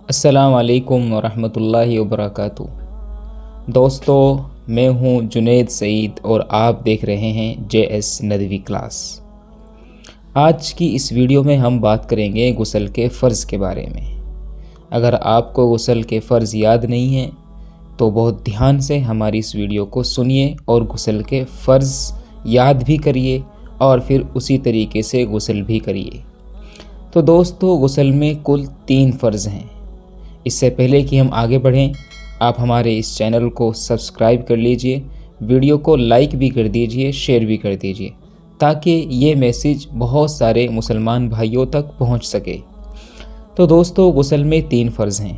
السلام علیکم ورحمۃ اللہ وبرکاتہ۔ دوستو، میں ہوں جنید سعید اور آپ دیکھ رہے ہیں JS ندوی کلاس۔ آج کی اس ویڈیو میں ہم بات کریں گے غسل کے فرض کے بارے میں۔ اگر آپ کو غسل کے فرض یاد نہیں ہیں تو بہت دھیان سے ہماری اس ویڈیو کو سنیے اور غسل کے فرض یاد بھی کریے اور پھر اسی طریقے سے غسل بھی کریے۔ تو دوستو، غسل میں کل 3 فرض ہیں۔ اس سے پہلے کہ ہم آگے بڑھیں، آپ ہمارے اس چینل کو سبسکرائب کر لیجئے، ویڈیو کو لائک بھی کر دیجئے، شیئر بھی کر دیجئے تاکہ یہ میسیج بہت سارے مسلمان بھائیوں تک پہنچ سکے۔ تو دوستو، غسل میں 3 فرض ہیں۔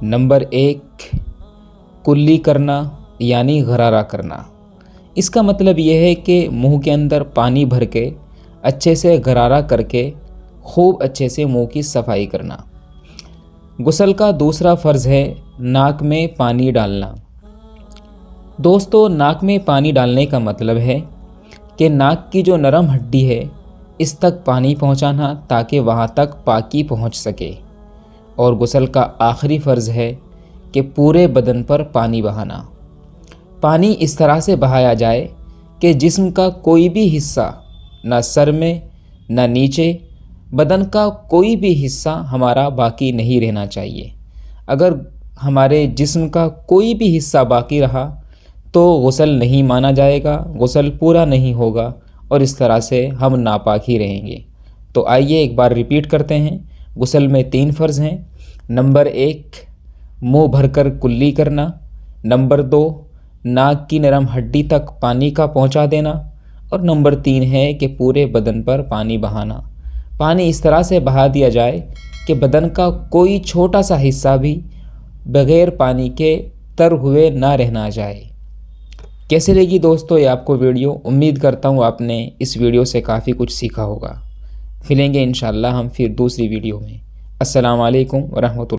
نمبر 1، کلی کرنا یعنی غرارہ کرنا۔ اس کا مطلب یہ ہے کہ منہ کے اندر پانی بھر کے اچھے سے غرارہ کر کے خوب اچھے سے منہ کی صفائی کرنا۔ غسل کا دوسرا فرض ہے ناک میں پانی ڈالنا۔ دوستو، ناک میں پانی ڈالنے کا مطلب ہے کہ ناک کی جو نرم ہڈی ہے اس تک پانی پہنچانا تاکہ وہاں تک پاکی پہنچ سکے۔ اور غسل کا آخری فرض ہے کہ پورے بدن پر پانی بہانا۔ پانی اس طرح سے بہایا جائے کہ جسم کا کوئی بھی حصہ، نہ سر میں نہ نیچے، بدن کا کوئی بھی حصہ ہمارا باقی نہیں رہنا چاہیے۔ اگر ہمارے جسم کا کوئی بھی حصہ باقی رہا تو غسل نہیں مانا جائے گا، غسل پورا نہیں ہوگا اور اس طرح سے ہم ناپاک ہی رہیں گے۔ تو آئیے ایک بار ریپیٹ کرتے ہیں۔ غسل میں 3 فرض ہیں۔ نمبر 1، منہ بھر کر کلی کرنا۔ نمبر 2، ناک کی نرم ہڈی تک پانی کا پہنچا دینا۔ اور نمبر 3 ہے کہ پورے بدن پر پانی بہانا۔ پانی اس طرح سے بہا دیا جائے کہ بدن کا کوئی چھوٹا سا حصہ بھی بغیر پانی کے تر ہوئے نہ رہنا جائے۔ کیسے لگی دوستو یہ آپ کو ویڈیو؟ امید کرتا ہوں آپ نے اس ویڈیو سے کافی کچھ سیکھا ہوگا۔ ملیں گے انشاءاللہ ہم پھر دوسری ویڈیو میں۔ السلام علیکم ورحمۃ اللہ۔